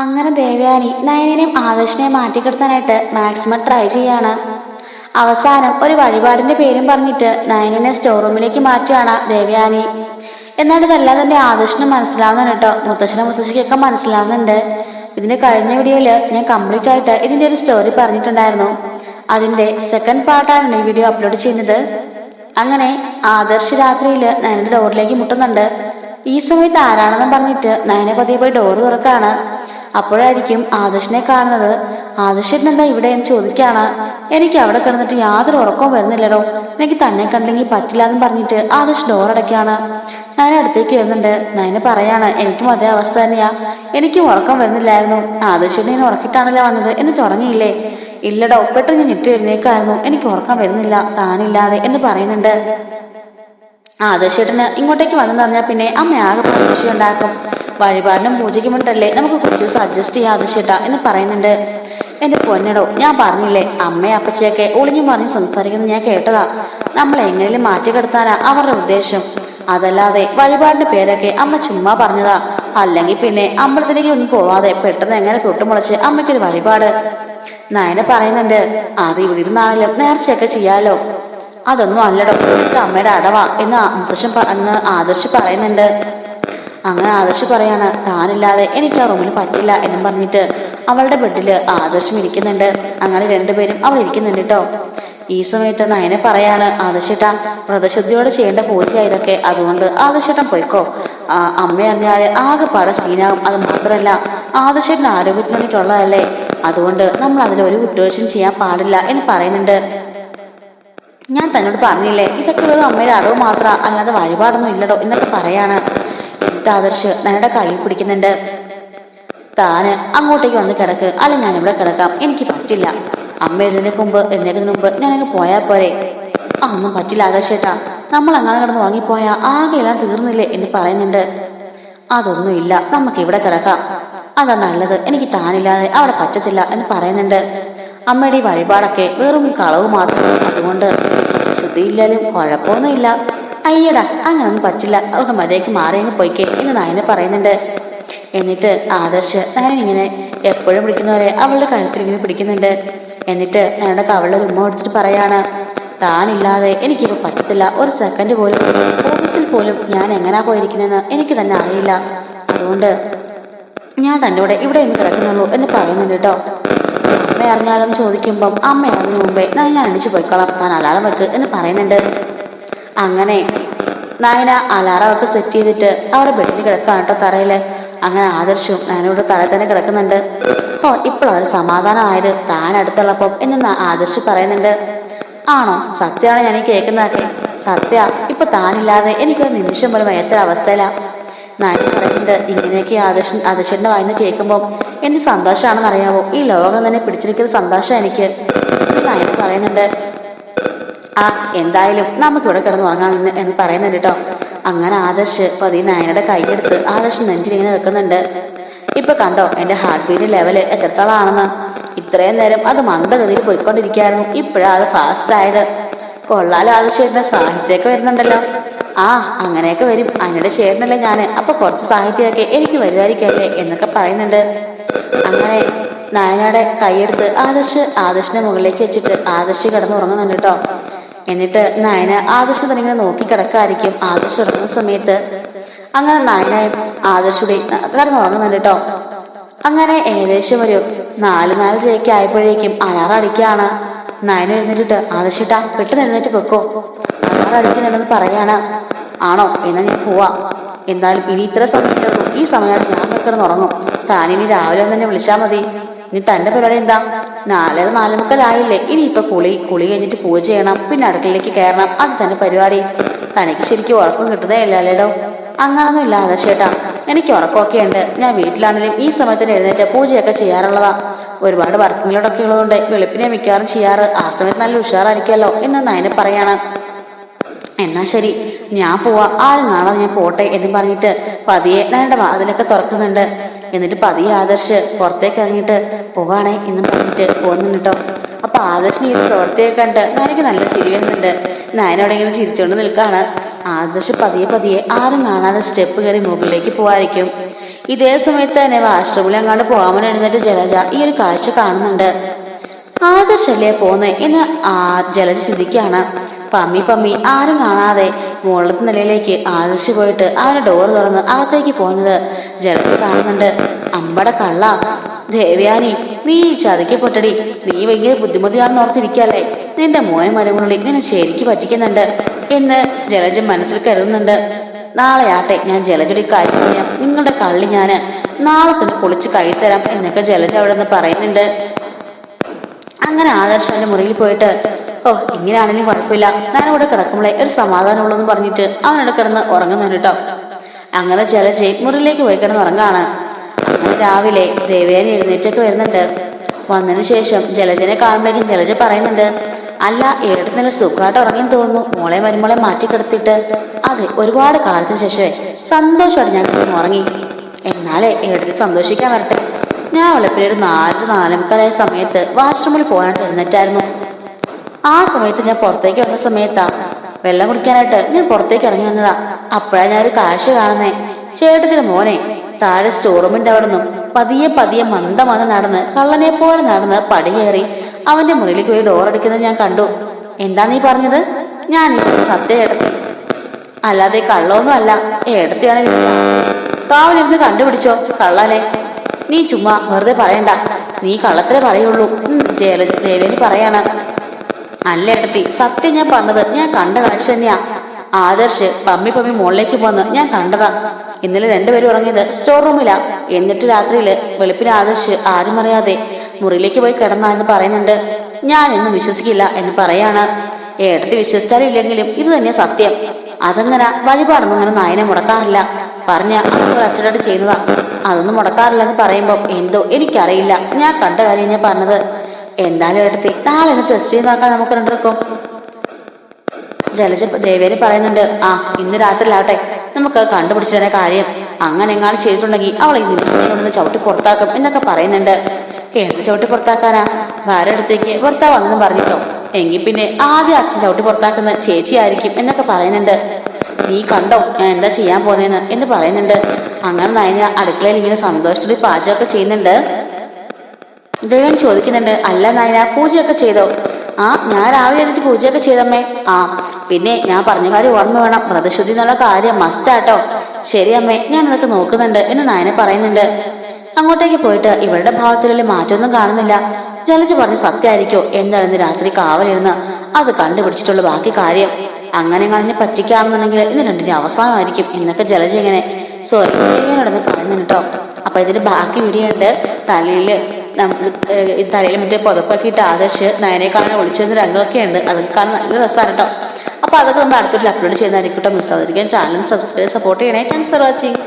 അങ്ങനെ Devayani നയനെയും ആദർശിനെയും മാറ്റിക്കിടത്താനായിട്ട് maximum try ചെയ്യാണ്. അവസാനം ഒരു വഴിപാടിന്റെ പേരും പറഞ്ഞിട്ട് നയനെ സ്റ്റോർ റൂമിലേക്ക് മാറ്റുകയാണ് ദേവയാനി. എന്നാൽ ഇതെല്ലാം തന്നെ ആദർശിന് മനസ്സിലാവുന്നുണ്ട് കേട്ടോ. മുത്തശ്ശനും മുത്തശ്ശിക്കൊക്കെ മനസ്സിലാവുന്നുണ്ട്. ഇതിന്റെ കഴിഞ്ഞ വീഡിയോയില് ഞാൻ കംപ്ലീറ്റ് ആയിട്ട് ഇതിന്റെ ഒരു സ്റ്റോറി പറഞ്ഞിട്ടുണ്ടായിരുന്നു. അതിന്റെ സെക്കൻഡ് പാർട്ടാണ് ഈ വീഡിയോ അപ്ലോഡ് ചെയ്യുന്നത്. അങ്ങനെ ആദർശ് രാത്രിയിൽ നയനയുടെ ഡോറിലേക്ക് മുട്ടുന്നുണ്ട്. ഈ സമയത്ത് ആരാണെന്ന് പറഞ്ഞിട്ട് നയന പതിയെ പോയി ഡോറ് തുറക്കാണ്. അപ്പോഴായിരിക്കും ആദർശിനെ കാണുന്നത്. ആദർശൻ എന്താ ഇവിടെ എന്ന് ചോദിക്കാണ്. എനിക്ക് അവിടെ കിടന്നിട്ട് യാതൊരു ഉറക്കവും വരുന്നില്ലടോ, എനിക്ക് തന്നെ കണ്ടെങ്കിൽ പറ്റില്ല എന്ന് പറഞ്ഞിട്ട് ആദർശ് ഡോറടയ്ക്കാണ്. നയന അടുത്തേക്ക് വരുന്നുണ്ട്. നയന പറയാണ്, എനിക്കും അതേ അവസ്ഥ തന്നെയാ, എനിക്കും ഉറക്കം വരുന്നില്ലായിരുന്നു. ആദർശനെ ഞാൻ ഉറക്കിട്ടാണല്ലോ വന്നത്, എന്നിട്ട് ഉറങ്ങിയില്ലേ? ഇല്ലടോ, പെട്ടെന്ന് ഞാൻ ഇട്ട് എഴുന്നേക്കായിരുന്നു, എനിക്ക് ഉറക്കം വരുന്നില്ല താനില്ലാതെ എന്ന് പറയുന്നുണ്ട്. ആദർശേട്ടന് ഇങ്ങോട്ടേക്ക് വന്നെന്ന് പറഞ്ഞാൽ പിന്നെ അമ്മ ആകെ പ്രതീക്ഷ ഉണ്ടാക്കും. വഴിപാടിനും പൂജയ്ക്കും വേണ്ടല്ലേ, നമുക്ക് കുറച്ച് ദിവസം അഡ്ജസ്റ്റ് ചെയ്യാം ആദർശേട്ടാ എന്ന് പറയുന്നുണ്ട്. എന്റെ പൊന്നടോ, ഞാൻ പറഞ്ഞില്ലേ, അമ്മയും അപ്പച്ചയൊക്കെ ഒളിഞ്ഞു പറഞ്ഞ് സംസാരിക്കുന്നത് ഞാൻ കേട്ടതാ. നമ്മൾ എങ്ങനെയും മാറ്റിക്കെടുത്താനാ അവരുടെ ഉദ്ദേശം. അതല്ലാതെ വഴിപാടിന്റെ പേരൊക്കെ അമ്മ ചുമ്മാ പറഞ്ഞതാ. അല്ലെങ്കിൽ പിന്നെ അമ്പലത്തിലേക്ക് ഒന്നും പോവാതെ പെട്ടെന്ന് എങ്ങനെ പൊട്ടുമുളച്ച് അമ്മയ്ക്കൊരു വഴിപാട്. നയന പറയുന്നുണ്ട്, അത് ഇവിടെ ഇരുന്നാണെങ്കിലും നേർച്ചയൊക്കെ ചെയ്യാലോ. അതൊന്നും അല്ലടോ, അമ്മയുടെ അടവാ എന്ന് എന്ന് ആദർശ് പറയുന്നുണ്ട്. അങ്ങനെ ആദർശ് പറയാണ്, താനില്ലാതെ എനിക്ക് ആ റൂമിൽ പറ്റില്ല എന്നും പറഞ്ഞിട്ട് അവളുടെ ബെഡില് ആദർശം ഇരിക്കുന്നുണ്ട്. അങ്ങനെ രണ്ടുപേരും അവൾ ഇരിക്കുന്നുണ്ട് കേട്ടോ. ഈ സമയത്ത് നയനെ പറയാണ്, ആദർശേട്ടാ വ്രതശുദ്ധിയോടെ ചെയ്യേണ്ട പൂജയാ ഇതൊക്കെ, അതുകൊണ്ട് ആദർശേട്ടൻ പോയിക്കോ. അമ്മ അറിഞ്ഞാല് ആകെപ്പാടെ സീനാകും. അത് മാത്രല്ല ആദർശേട്ടൻ ആരോഗ്യത്തിന് വേണ്ടിയിട്ടുള്ളതല്ലേ, അതുകൊണ്ട് നമ്മൾ അതിലൊരു വിട്ടുവീഴ്ചയും ചെയ്യാൻ പാടില്ല എന്ന് പറയുന്നുണ്ട്. ഞാൻ തന്നോട് പറഞ്ഞില്ലേ, ഇതൊക്കെ വെറും അമ്മയുടെ അടവ് മാത്ര, അല്ലാതെ വഴിപാടൊന്നും ഇല്ലടോ എന്നൊക്കെ പറയാണ്. എന്നിട്ട് ആദർശ് നയനയുടെ കയ്യിൽ പിടിക്കുന്നുണ്ട്. താന് അങ്ങോട്ടേക്ക് വന്ന് കിടക്ക്, അല്ല ഞാൻ ഇവിടെ കിടക്കാം, എനിക്ക് പറ്റില്ല. അമ്മ എഴുന്നേൽക്കുന്നതിന് മുമ്പ് ഞാനങ്ങ് പോയാൽ പോരെ. ഒന്നും പറ്റില്ല ആദർശേട്ടാ, നമ്മൾ അങ്ങനെ കിടന്ന് ഉറങ്ങിപ്പോയാ ആകെയെല്ലാം തീർന്നില്ലേ എന്ന് പറയുന്നുണ്ട്. അതൊന്നുമില്ല, നമുക്ക് ഇവിടെ കിടക്കാം, അതാ നല്ലത്, എനിക്ക് താനില്ലാതെ അവിടെ പറ്റത്തില്ല എന്ന് പറയുന്നുണ്ട്. അമ്മയുടെ ഈ വഴിപാടൊക്കെ വെറും കളവ് മാത്രം, അതുകൊണ്ട് ശുദ്ധിയില്ലാലും കുഴപ്പമൊന്നുമില്ല. അയ്യടാ, അങ്ങനൊന്നും പറ്റില്ല, അവിടെ മര്യാദയ്ക്ക് മാറിയങ്ങ് പോയിക്കേ എന്ന് നയനെ പറയുന്നുണ്ട്. എന്നിട്ട് ആദർശ് നയൻ ഇങ്ങനെ എപ്പോഴും പിടിക്കുന്നവരെ അവളുടെ കഴുത്തിൽ ഇങ്ങനെ പിടിക്കുന്നുണ്ട്. എന്നിട്ട് നയനയുടെ കവളിൽ ഒരു ഉമ്മ എടുത്തിട്ട് പറയാണ്, താനില്ലാതെ എനിക്കിപ്പോൾ പറ്റത്തില്ല, ഒരു സെക്കൻഡ് പോലും ഓഫീസിൽ പോലും ഞാൻ എങ്ങനാ പോയിരിക്കുന്നതെന്ന് എനിക്ക് തന്നെ അറിയില്ല, അതുകൊണ്ട് ഞാൻ തൻ്റെ കൂടെ ഇവിടെ ഇന്ന് കിടക്കുന്നുള്ളൂ എന്ന് പറയുന്നുണ്ട് കേട്ടോ. അമ്മ അറിഞ്ഞാലെന്ന് ചോദിക്കുമ്പം അമ്മ അതിനു മുമ്പേ ഞാൻ എണിച്ചു പോയിക്കോളാം, താൻ അലാറം വെക്ക് എന്ന് പറയുന്നുണ്ട്. അങ്ങനെ നയന അലാറമൊക്കെ സെറ്റ് ചെയ്തിട്ട് അവിടെ ബെഡിൽ കിടക്കാണ് കേട്ടോ, തറയില്. അങ്ങനെ ആദർശവും നയനോട് തറയിൽ തന്നെ കിടക്കുന്നുണ്ട്. ഇപ്പോഴൊരു സമാധാനമായത് താൻ അടുത്തുള്ളപ്പം എന്ന് ആദർശ് പറയുന്നുണ്ട്. ആണോ, സത്യമാണ് ഞാൻ ഈ കേൾക്കുന്നതൊക്കെ, സത്യ ഇപ്പൊ താനില്ലാതെ എനിക്കൊരു നിമിഷം പോലും വയ്യാത്ത അവസ്ഥയില. നയന പറയുന്നുണ്ട്. ഇങ്ങനെയൊക്കെ ആദർശന്റെ വായിന്ന് കേൾക്കുമ്പോൾ എനിക്ക് സന്തോഷമാണെന്ന് അറിയാമോ, ഈ ലോകം തന്നെ പിടിച്ചിരിക്കുന്ന സന്തോഷം എനിക്ക്. നയന പറയുന്നുണ്ട്, എന്തായാലും നമുക്കിവിടെ കിടന്ന് ഉറങ്ങാം എന്ന് പറയുന്നുണ്ട് കേട്ടോ. അങ്ങനെ ആദർശ് പതിയെ നയനയുടെ കൈയെടുത്ത് ആദർശ് നെഞ്ചിലിങ്ങനെ വെക്കുന്നുണ്ട്. ഇപ്പൊ കണ്ടോ എന്റെ ഹാർട്ട് ബീറ്റ് ലെവല് എത്രത്തോളം ആണെന്ന്. ഇത്രയും നേരം അത് മന്ദഗതിയിൽ പോയിക്കൊണ്ടിരിക്കുകയായിരുന്നു, ഇപ്പോഴാ അത് ഫാസ്റ്റ് ആയത്. കൊള്ളാലോ ആദർശേട്ടന്റെ സാഹിത്യമൊക്കെ വരുന്നുണ്ടല്ലോ. അങ്ങനെയൊക്കെ വരും, അതിനിടെ ചേട്ടനല്ലേ ഞാന്, അപ്പൊ കുറച്ച് സാഹിത്യമൊക്കെ എനിക്ക് വരുമായിരിക്കല്ലേ എന്നൊക്കെ പറയുന്നുണ്ട്. അങ്ങനെ നയനയുടെ കൈയെടുത്ത് ആദർശിന്റെ മുകളിലേക്ക് വെച്ചിട്ട് ആദർശ് കിടന്ന് ഉറങ്ങുന്നുണ്ട് കേട്ടോ. എന്നിട്ട് നയന ആദർശ് തന്നെ ഇങ്ങനെ നോക്കി കിടക്കായിരിക്കും ആദർശ് ഉറങ്ങുന്ന സമയത്ത്. അങ്ങനെ നയനയും ആദർശുടെ കിടന്നുറങ്ങുന്നുണ്ട് കേട്ടോ. അങ്ങനെ ഏകദേശം ഒരു 4-4:30 ആയപ്പോഴേക്കും അലാറം അടിക്കുകയാണ്. നയന എഴുന്നേറ്റിട്ട്, ആദർശിട്ടാ പെട്ടെന്ന് എഴുന്നേറ്റ് വെക്കോ, അലാറം അടിക്കുന്നുണ്ടെന്ന് പറയാണ്. ആണോ, എന്നാ ഞാൻ പോവാ, എന്നാലും ഇനി ഇത്ര സമയമേ ഉള്ളൂ, ഈ സമയമാണ് ഞാൻ കിടന്നുറങ്ങും, താനിനി രാവിലെ തന്നെ വിളിച്ചാൽ മതി. ഇനി തന്റെ പരിപാടി എന്താ? 4:45 ഇനി ഇപ്പൊ കുളി കഴിഞ്ഞിട്ട് പൂജ ചെയ്യണം, പിന്നെ അടുക്കളയിലേക്ക് കയറണം, അത് തന്നെ പരിപാടി. തനിക്ക് ശരിക്കും ഉറക്കം കിട്ടുന്നേ ഇല്ല അല്ലേടോ? അങ്ങനൊന്നും ഇല്ല ആദർശേട്ടാ, എനിക്ക് ഉറക്കമൊക്കെ ഉണ്ട്. ഞാൻ വീട്ടിലാണെങ്കിലും ഈ സമയത്തിന് എഴുന്നേറ്റ് പൂജയൊക്കെ ചെയ്യാറുള്ളതാ. ഒരുപാട് വർക്കിങ്ങിലോടൊക്കെ ഉള്ളതുകൊണ്ട് വെളുപ്പിനെ മിക്കവാറും ചെയ്യാറ്. ആ സമയത്ത് നല്ല ഉഷാറായിരിക്കുമല്ലോ എന്ന് നയനെ പറയാണ്. എന്നാ ശരി, ഞാൻ പോവാ, ആരും നാളെ ഞാൻ പോട്ടെ എന്ന് പറഞ്ഞിട്ട് പതിയെ നയന്റെ വാതിലൊക്കെ തുറക്കുന്നുണ്ട്. എന്നിട്ട് പതിയെ ആദർശ് പുറത്തേക്ക് ഇറങ്ങിയിട്ട് പോകാണേ എന്നും പറഞ്ഞിട്ട് പോകുന്നുണ്ട് കേട്ടോ. അപ്പൊ ആദർശിന് ഈ പ്രവൃത്തിയൊക്കെ കണ്ട് നയനക്ക് നല്ല ചിരി വരുന്നുണ്ട്. നയനോടെ ഇങ്ങനെ ചിരിച്ചുകൊണ്ട് നിൽക്കാണ്. ആദർശ് പതിയെ ആരും കാണാതെ സ്റ്റെപ്പ് കയറി മുകളിലേക്ക് പോവായിരിക്കും. ഇതേ സമയത്ത് തന്നെ വാഷ്റൂമിൽ അങ്ങോട്ട് പോകാൻ എഴുന്നേറ്റ് ജലജ ഈ ഒരു കാഴ്ച കാണുന്നുണ്ട്. ആദർശല്ലേ പോന്നെ എന്ന് ജലജ ചിന്തിക്കുകയാണ്. പമ്മി പമ്മി ആരും കാണാതെ മുകളിലത്തെ നിലയിലേക്ക് ആദർശ് പോയിട്ട് അവരുടെ ഡോർ തുറന്ന് അകത്തേക്ക് പോകുന്നത് ജലജ കാണുന്നുണ്ട്. അമ്പട കള്ള ദേവയാനി, നീ ചതിക്കപ്പെട്ടടി. നീ ഭയങ്കര ബുദ്ധിമുട്ടിയാണെന്ന് ഓർത്തിരിക്കല്ലേ. നിന്റെ മോനെ മരുമുള്ളിൽ നിന്നെ ശരിക്ക് പറ്റിക്കുന്നുണ്ട് എന്ന് ജലജ മനസ്സിൽ കരുതുന്നുണ്ട്. നാളെ ആട്ടെ ഞാൻ ജലജയുടെ കാര്യം ചെയ്യാം. നിങ്ങളുടെ കള്ളി ഞാന് നാളെ തന്നെ പൊളിച്ച് കൈത്തരാം എന്നൊക്കെ ജലജ അവിടെ നിന്ന് പറയുന്നുണ്ട്. അങ്ങനെ ആദർശ് അവന്റെ മുറിയിൽ പോയിട്ട് ഇങ്ങനെയാണെങ്കിലും കുഴപ്പമില്ല, ഞാനിവിടെ കിടക്കുമ്പോളെ ഒരു സമാധാനമുള്ളൂ എന്ന് പറഞ്ഞിട്ട് അവനവിടെ കിടന്ന് ഉറങ്ങുന്നുണ്ട് കേട്ടോ. അങ്ങനെ ജലജ മുറിയിലേക്ക് പോയി കിടന്ന് ഉറങ്ങാണ്. അങ്ങനെ രാവിലെ ദേവയാനി എഴുന്നേറ്റൊക്കെ വരുന്നുണ്ട്. വന്നതിന് ശേഷം ജലജനെ കാണുമ്പോഴേക്കും ജലജ പറയുന്നുണ്ട്, അല്ല ഏട്ടത്തി നല്ല സുഖമായിട്ട് ഉറങ്ങി തോന്നുന്നു, മോളെ മരുമോളെ മാറ്റിക്കിടത്തിട്ട്. അതെ, ഒരുപാട് കാലത്തിന് ശേഷമേ സന്തോഷമായിട്ട് ഞാൻ ഉറങ്ങി. എന്നാലേ ഏട്ടത്തി സന്തോഷിക്കാൻ വരട്ടെ. ഞാൻ വെളുപ്പിലെ ഒരു 4-4:45 സമയത്ത് വാഷ്റൂമിൽ പോകാനായിട്ട് എഴുന്നേറ്റായിരുന്നു. ആ സമയത്ത് ഞാൻ പുറത്തേക്ക് വന്ന സമയത്താ വെള്ളം കുടിക്കാനായിട്ട് ഞാൻ പുറത്തേക്ക് ഇറങ്ങി വന്നതാ. അപ്പോഴാണ് ഞാൻ ഒരു കാഴ്ച കാണുന്നേ. ചേട്ടത്തിന്റെ മോനെ താഴെ സ്റ്റോർ റൂമിന്റെ അവിടെ നിന്നും പതിയെ പതിയെ മന്ദം നടന്ന് കള്ളനെ പോലെ നടന്ന് പടി കയറി അവന്റെ മുറിയിലേക്ക് പോയി ഡോർ അടിക്കുന്നത് ഞാൻ കണ്ടു. എന്താ നീ പറഞ്ഞത്? ഞാൻ സത്യം ഏട്ടത്തി, അല്ലാതെ കള്ളമൊന്നും അല്ല. ഏട്ടത്തിയാണ് കാവലിരുന്ന് കണ്ടുപിടിച്ചോ കള്ളനെ. നീ ചുമ്മാ വെറുതെ പറയണ്ട, നീ കള്ളത്തിലേ പറയുള്ളൂ. ദേവേനി പറയാണ്. അല്ല ഏട്ടത്തി, സത്യം ഞാൻ പറഞ്ഞത്. ഞാൻ കണ്ട കാഴ്ച തന്നെയാ. ആദർശ് പമ്മി പമ്മി മുകളിലേക്ക് പോന്ന് ഞാൻ കണ്ടതാ. ഇന്നലെ രണ്ടുപേരും ഉറങ്ങിയത് സ്റ്റോർ റൂമിലാ. എന്നിട്ട് രാത്രിയില് വെളുപ്പിന് ആദർശ് ആരും അറിയാതെ മുറിയിലേക്ക് പോയി കിടന്നാ എന്ന് പറയുന്നുണ്ട്. ഞാൻ ഒന്നും വിശ്വസിക്കില്ല എന്ന് പറയാണ്. ഏട്ടത്തി വിശ്വസിച്ചാലില്ലെങ്കിലും ഇത് തന്നെയാ സത്യം. അതങ്ങനെ വഴിപാടൊന്നും അങ്ങനെ നായനെ മുടക്കാറില്ല. പറഞ്ഞ അവർ അച്ചടായിട്ട് ചെയ്യുന്നതാ. അതൊന്നും മുടക്കാറില്ലെന്ന് പറയുമ്പോ എന്തോ എനിക്കറിയില്ല. ഞാൻ കണ്ട കാര്യം ഞാൻ പറഞ്ഞത്. എന്തായാലും എടുത്തി നാളെ ഒന്ന് ടെസ്റ്റ് ചെയ്ത് നോക്കാൻ നമുക്ക് രണ്ടുപേർക്കും. ജലജ ദേവേനി പറയുന്നുണ്ട്. ഇന്ന് രാത്രിയിലാവട്ടെ നമുക്ക് കണ്ടുപിടിച്ചു തന്നെ കാര്യം. അങ്ങനെ എങ്ങാനും ചെയ്തിട്ടുണ്ടെങ്കിൽ അവളെ നിന്നെ ചവിട്ടി പുറത്താക്കും എന്നൊക്കെ പറയുന്നുണ്ട്. എന്ത് ചവിട്ടി പുറത്താക്കാനാ? ഭാര്യ അടുത്തേക്ക് ഭർത്താവ് വന്നെന്ന് പറഞ്ഞിട്ടോ. എങ്കിൽ പിന്നെ ആദ്യം അച്ഛൻ ചവിട്ടി പുറത്താക്കുന്ന ചേച്ചിയായിരിക്കും എന്നൊക്കെ പറയുന്നുണ്ട്. നീ കണ്ടോ ഞാൻ എന്താ ചെയ്യാൻ പോന്നേന്ന് എന്ന് പറയുന്നുണ്ട്. അങ്ങനെ നയന അടുക്കളയിൽ ഇങ്ങനെ സന്തോഷത്തോടെ പാചകമൊക്കെ ചെയ്യുന്നുണ്ട്. ദേവൻ ചോദിക്കുന്നുണ്ട്, അല്ല നയന പൂജയൊക്കെ ചെയ്തോ? ഞാൻ രാവിലെ എന്നിട്ട് പൂജയൊക്കെ ചെയ്തമ്മേ. പിന്നെ ഞാൻ പറഞ്ഞ കാര്യം ഓർമ്മ വേണം, വ്രതശുദ്ധി എന്നുള്ള കാര്യം മസ്റ്റാട്ടോ. ശരി അമ്മേ, ഞാൻ അതൊക്കെ നോക്കുന്നുണ്ട് എന്ന് നയന പറയുന്നുണ്ട്. അങ്ങോട്ടേക്ക് പോയിട്ട് ഇവരുടെ ഭാവത്തിലുള്ള മാറ്റമൊന്നും കാണുന്നില്ല. ജലജ പറഞ്ഞ് സത്യമായിരിക്കോ എന്താണെന്ന് രാത്രി കാവലിരുന്ന് അത് കണ്ടുപിടിച്ചിട്ടുള്ള ബാക്കി കാര്യം. അങ്ങനെ കളഞ്ഞ് പറ്റിക്കാമെന്നുണ്ടെങ്കിൽ ഇന്ന് രണ്ടിന്റെ അവസാനമായിരിക്കും എന്നൊക്കെ ജലജ ഇങ്ങനെ സോറിയോടൊന്ന് പറയുന്നുണ്ട് കേട്ടോ. അപ്പൊ ഇതിന്റെ ബാക്കി വീഡിയോ ഉണ്ട്. തലയിൽ മറ്റേ പുതപ്പൊക്കെ ഇട്ട് ആദർശ് നയനെ കാണാൻ വിളിച്ചിരുന്ന രംഗമൊക്കെ ഉണ്ട്. അതൊക്കെ കാണാൻ നല്ല രസമാണ് കേട്ടോ. അപ്പൊ അതൊക്കെ നമ്മൾ അടുത്തൊരു അപ്ലോഡ് ചെയ്യുന്നതായിരിക്കും കേട്ടോ. മിസ് ആവാതിരിക്കാൻ ചാനൽ സബ്സ്ക്രൈബ് സപ്പോർട്ട് ചെയ്യണേ. Thanks for watching.